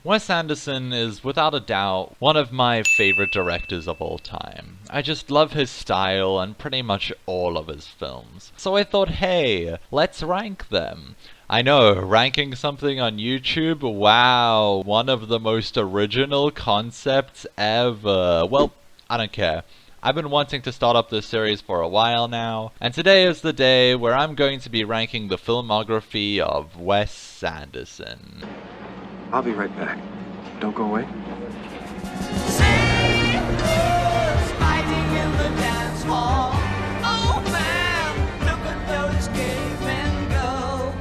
Wes Anderson is without a doubt one of my favorite directors of all time. I just love his style and pretty much all of his films. So I thought, hey, let's rank them. I know, ranking something on YouTube, wow, one of the most original concepts ever. Well, I don't care. I've been wanting to start up this series for a while now, and today is the day where I'm going to be ranking the filmography of Wes Anderson. I'll be right back. Don't go away. Sailors fighting in the dance hall. Oh man, look at those cavemen go.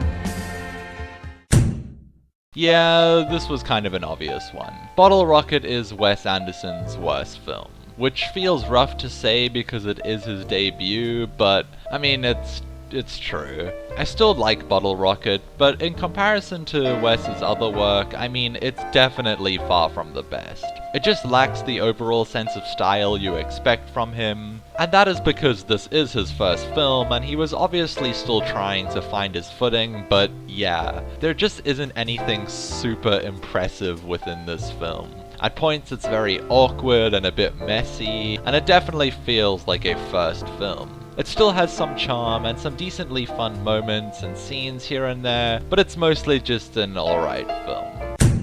Yeah, this was kind of an obvious one. Bottle Rocket is Wes Anderson's worst film, which feels rough to say because it is his debut, but I mean, it's true. I still like Bottle Rocket, but in comparison to Wes's other work, I mean, it's definitely far from the best. It just lacks the overall sense of style you expect from him, and that is because this is his first film, and he was obviously still trying to find his footing, but yeah, there just isn't anything super impressive within this film. At points it's very awkward and a bit messy, and it definitely feels like a first film. It still has some charm and some decently fun moments and scenes here and there, but it's mostly just an alright film.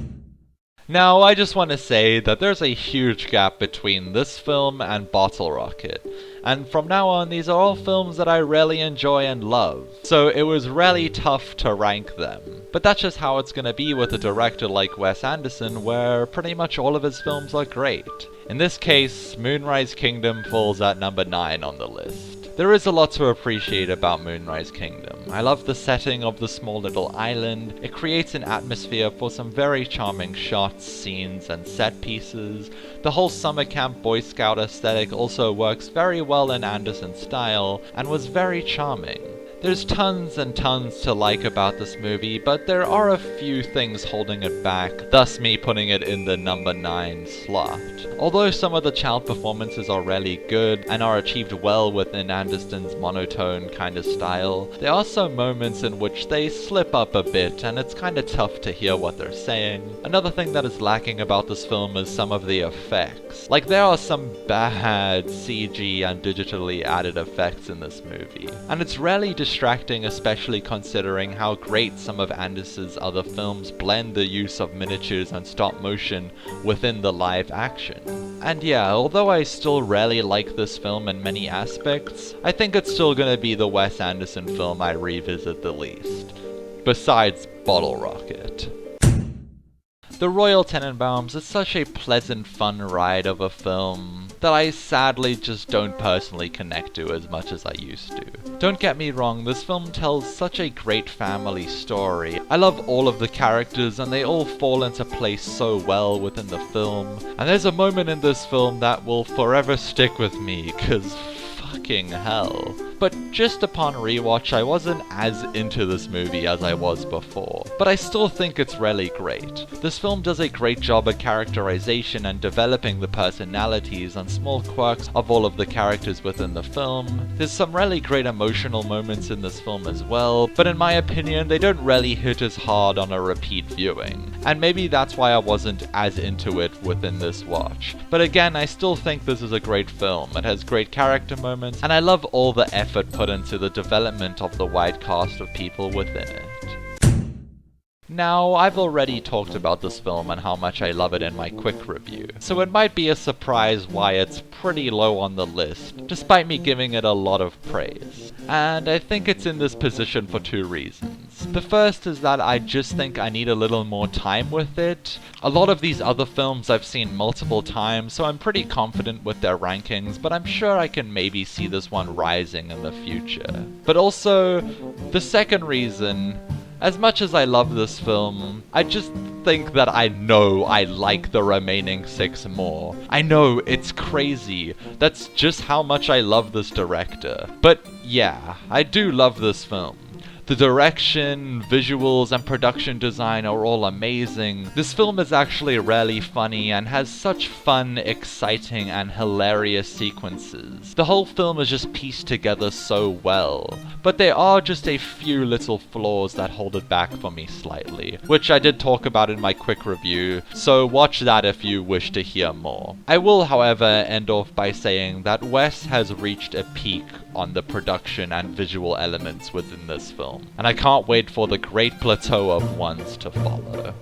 Now, I just want to say that there's a huge gap between this film and Bottle Rocket, and from now on these are all films that I really enjoy and love, so it was really tough to rank them. But that's just how it's gonna be with a director like Wes Anderson, where pretty much all of his films are great. In this case, Moonrise Kingdom falls at number 9 on the list. There is a lot to appreciate about Moonrise Kingdom. I love the setting of the small little island. It creates an atmosphere for some very charming shots, scenes, and set pieces. The whole summer camp Boy Scout aesthetic also works very well in Anderson's style, and was very charming. There's tons and tons to like about this movie, but there are a few things holding it back, thus me putting it in the number 9 slot. Although some of the child performances are really good and are achieved well within Anderson's monotone kind of style, there are some moments in which they slip up a bit and it's kind of tough to hear what they're saying. Another thing that is lacking about this film is some of the effects. Like, there are some bad CG and digitally added effects in this movie, and it's really distracting, especially considering how great some of Anderson's other films blend the use of miniatures and stop motion within the live action. And yeah, although I still really like this film in many aspects, I think it's still gonna be the Wes Anderson film I revisit the least. Besides Bottle Rocket. The Royal Tenenbaums is such a pleasant, fun ride of a film that I sadly just don't personally connect to as much as I used to. Don't get me wrong, this film tells such a great family story. I love all of the characters and they all fall into place so well within the film. And there's a moment in this film that will forever stick with me, cause fucking hell. But just upon rewatch, I wasn't as into this movie as I was before, but I still think it's really great. This film does a great job at characterization and developing the personalities and small quirks of all of the characters within the film. There's some really great emotional moments in this film as well, but in my opinion, they don't really hit as hard on a repeat viewing. And maybe that's why I wasn't as into it within this watch. But again, I still think this is a great film. It has great character moments, and I love all the effort put into the development of the wide cast of people within it. Now, I've already talked about this film and how much I love it in my quick review, so it might be a surprise why it's pretty low on the list, despite me giving it a lot of praise. And I think it's in this position for 2 reasons. The first is that I just think I need a little more time with it. A lot of these other films I've seen multiple times, so I'm pretty confident with their rankings, but I'm sure I can maybe see this one rising in the future. But also, the second reason, as much as I love this film, I just think that I know I like the remaining 6 more. I know, it's crazy. That's just how much I love this director. But yeah, I do love this film. The direction, visuals, and production design are all amazing. This film is actually really funny and has such fun, exciting, and hilarious sequences. The whole film is just pieced together so well, but there are just a few little flaws that hold it back for me slightly, which I did talk about in my quick review, so watch that if you wish to hear more. I will, however, end off by saying that Wes has reached a peak on the production and visual elements within this film, and I can't wait for the great plateau of ones to follow.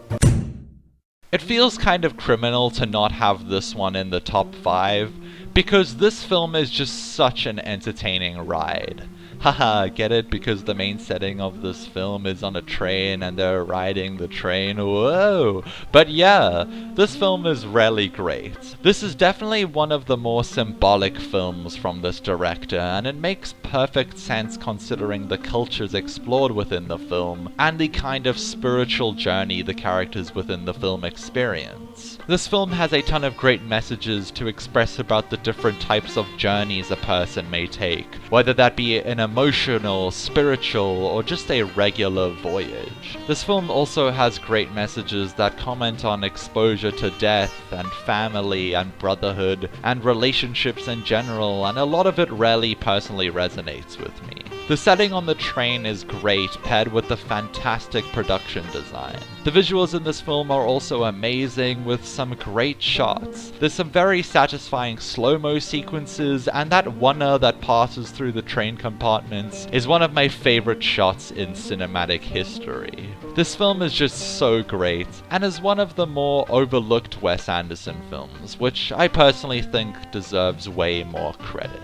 It feels kind of criminal to not have this one in the top 5, because this film is just such an entertaining ride. Haha, get it? Because the main setting of this film is on a train and they're riding the train, whoa! But yeah, this film is really great. This is definitely one of the more symbolic films from this director, and it makes perfect sense considering the cultures explored within the film, and the kind of spiritual journey the characters within the film experience. This film has a ton of great messages to express about the different types of journeys a person may take, whether that be an emotional, spiritual, or just a regular voyage. This film also has great messages that comment on exposure to death, and family, and brotherhood, and relationships in general, and a lot of it really personally resonates with me. The setting on the train is great, paired with the fantastic production design. The visuals in this film are also amazing, with some great shots. There's some very satisfying slow-mo sequences, and that oneer that passes through the train compartments is one of my favorite shots in cinematic history. This film is just so great, and is one of the more overlooked Wes Anderson films, which I personally think deserves way more credit.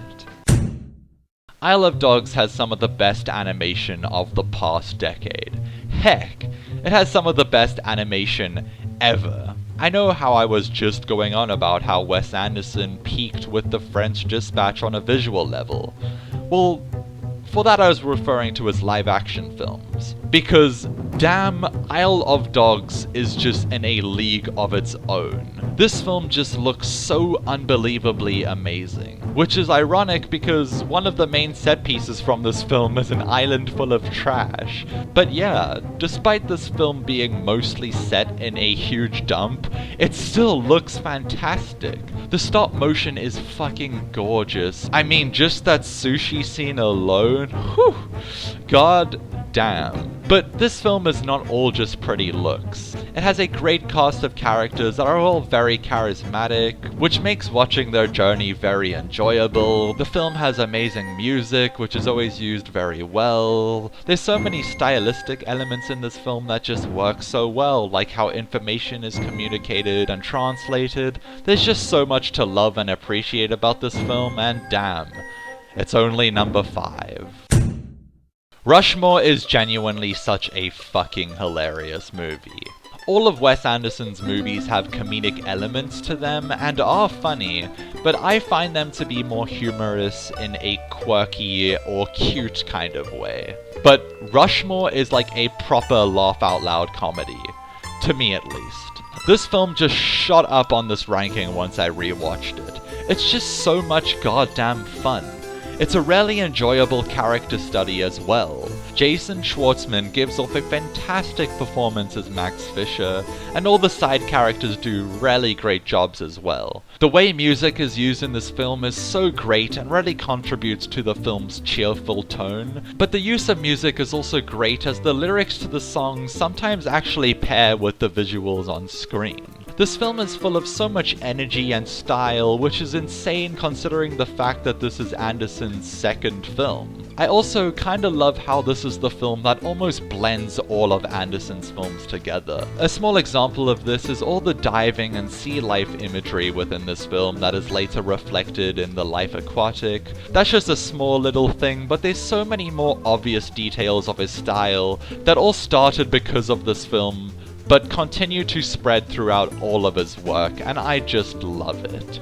Isle of Dogs has some of the best animation of the past decade. Heck, it has some of the best animation ever. I know how I was just going on about how Wes Anderson peaked with The French Dispatch on a visual level. Well, for that I was referring to his live-action films. Because, damn, Isle of Dogs is just in a league of its own. This film just looks so unbelievably amazing. Which is ironic because one of the main set pieces from this film is an island full of trash. But yeah, despite this film being mostly set in a huge dump, it still looks fantastic. The stop motion is fucking gorgeous. I mean, just that sushi scene alone, whew, god damn. But this film is not all just pretty looks. It has a great cast of characters that are all very charismatic, which makes watching their journey very enjoyable. The film has amazing music, which is always used very well. There's so many stylistic elements in this film that just work so well, like how information is communicated and translated. There's just so much to love and appreciate about this film, and damn, it's only number 5. Rushmore is genuinely such a fucking hilarious movie. All of Wes Anderson's movies have comedic elements to them and are funny, but I find them to be more humorous in a quirky or cute kind of way. But Rushmore is like a proper laugh-out-loud comedy, to me at least. This film just shot up on this ranking once I rewatched it. It's just so much goddamn fun. It's a really enjoyable character study as well. Jason Schwartzman gives off a fantastic performance as Max Fisher, and all the side characters do really great jobs as well. The way music is used in this film is so great and really contributes to the film's cheerful tone, but the use of music is also great as the lyrics to the songs sometimes actually pair with the visuals on screen. This film is full of so much energy and style, which is insane considering the fact that this is Anderson's second film. I also kinda love how this is the film that almost blends all of Anderson's films together. A small example of this is all the diving and sea life imagery within this film that is later reflected in The Life Aquatic. That's just a small little thing, but there's so many more obvious details of his style that all started because of this film, but continue to spread throughout all of his work, and I just love it.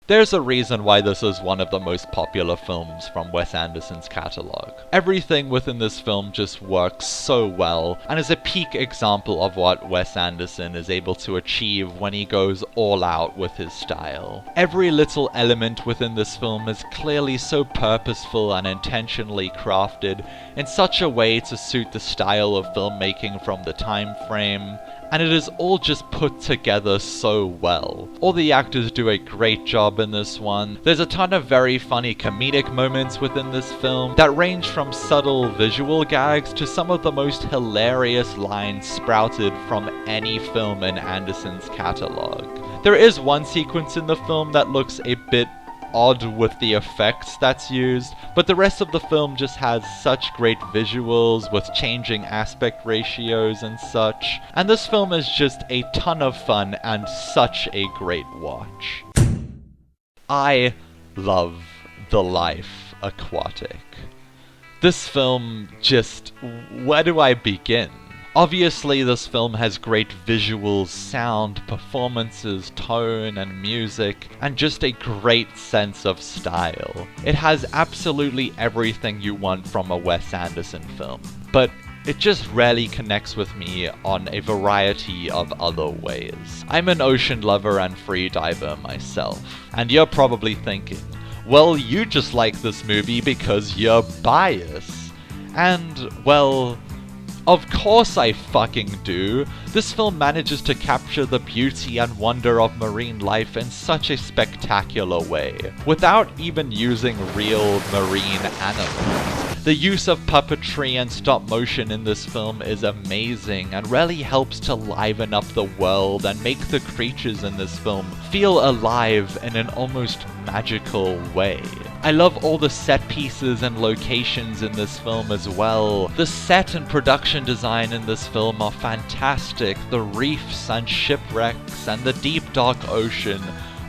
There's a reason why this is one of the most popular films from Wes Anderson's catalogue. Everything within this film just works so well, and is a peak example of what Wes Anderson is able to achieve when he goes all out with his style. Every little element within this film is clearly so purposeful and intentionally crafted in such a way to suit the style of filmmaking from the time frame, and it is all just put together so well. All the actors do a great job in this one. There's a ton of very funny comedic moments within this film that range from subtle visual gags to some of the most hilarious lines sprouted from any film in Anderson's catalog. There is one sequence in the film that looks a bit odd with the effects that's used, but the rest of the film just has such great visuals with changing aspect ratios and such, and this film is just a ton of fun and such a great watch. I love The Life Aquatic. This film just... where do I begin? Obviously, this film has great visuals, sound, performances, tone, and music, and just a great sense of style. It has absolutely everything you want from a Wes Anderson film, but it just rarely connects with me on a variety of other ways. I'm an ocean lover and freediver myself, and you're probably thinking, well, you just like this movie because you're biased. And, well, of course I fucking do. This film manages to capture the beauty and wonder of marine life in such a spectacular way, without even using real marine animals. The use of puppetry and stop motion in this film is amazing and really helps to liven up the world and make the creatures in this film feel alive in an almost magical way. I love all the set pieces and locations in this film as well. The set and production design in this film are fantastic. The reefs and shipwrecks and the deep dark ocean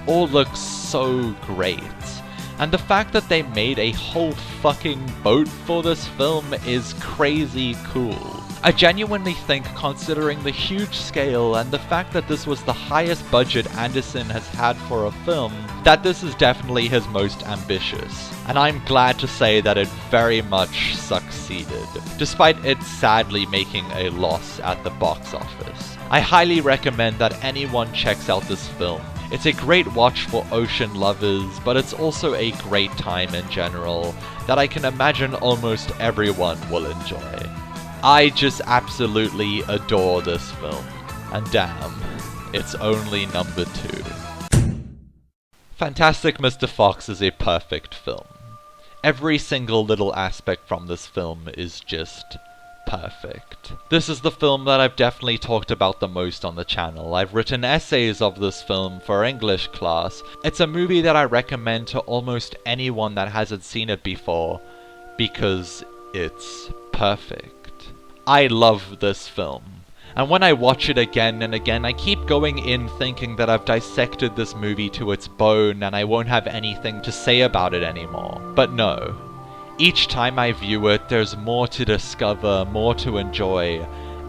all look so great. And the fact that they made a whole fucking boat for this film is crazy cool. I genuinely think, considering the huge scale and the fact that this was the highest budget Anderson has had for a film, that this is definitely his most ambitious. And I'm glad to say that it very much succeeded, despite it sadly making a loss at the box office. I highly recommend that anyone checks out this film. It's a great watch for ocean lovers, but it's also a great time in general that I can imagine almost everyone will enjoy. I just absolutely adore this film, and damn, it's only number 2. Fantastic Mr. Fox is a perfect film. Every single little aspect from this film is just perfect. This is the film that I've definitely talked about the most on the channel. I've written essays of this film for English class. It's a movie that I recommend to almost anyone that hasn't seen it before, because it's perfect. I love this film. And when I watch it again and again, I keep going in thinking that I've dissected this movie to its bone and I won't have anything to say about it anymore. But no. Each time I view it, there's more to discover, more to enjoy,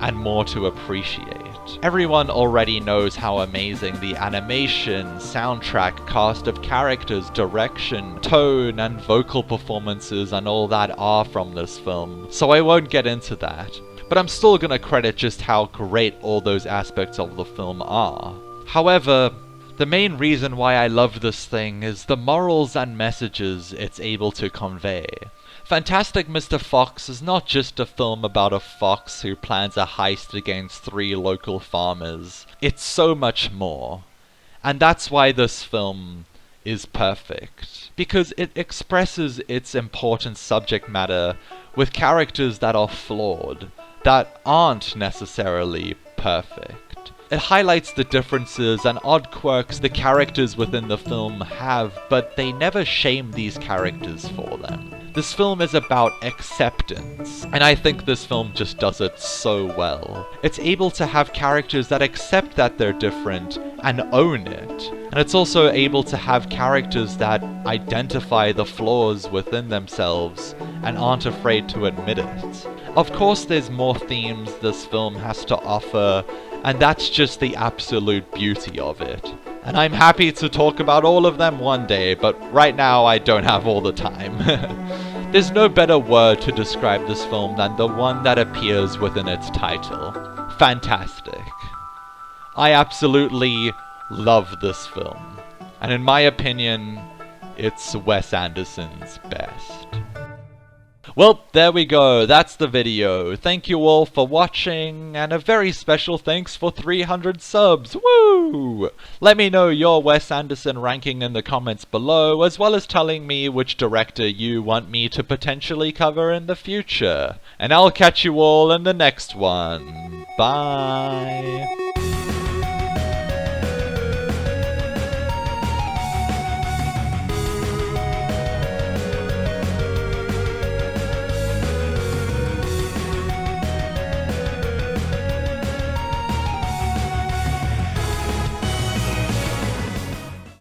and more to appreciate. Everyone already knows how amazing the animation, soundtrack, cast of characters, direction, tone, and vocal performances and all that are from this film, so I won't get into that. But I'm still gonna credit just how great all those aspects of the film are. However, the main reason why I love this thing is the morals and messages it's able to convey. Fantastic Mr. Fox is not just a film about a fox who plans a heist against 3 local farmers. It's so much more. And that's why this film is perfect. Because it expresses its important subject matter with characters that are flawed, that aren't necessarily perfect. It highlights the differences and odd quirks the characters within the film have, but they never shame these characters for them. This film is about acceptance, and I think this film just does it so well. It's able to have characters that accept that they're different and own it. And it's also able to have characters that identify the flaws within themselves and aren't afraid to admit it. Of course, there's more themes this film has to offer, and that's just the absolute beauty of it. And I'm happy to talk about all of them one day, but right now I don't have all the time. There's no better word to describe this film than the one that appears within its title. Fantastic. I absolutely love this film. And in my opinion, it's Wes Anderson's best. Well, there we go, that's the video. Thank you all for watching, and a very special thanks for 300 subs, woo! Let me know your Wes Anderson ranking in the comments below, as well as telling me which director you want me to potentially cover in the future. And I'll catch you all in the next one. Bye!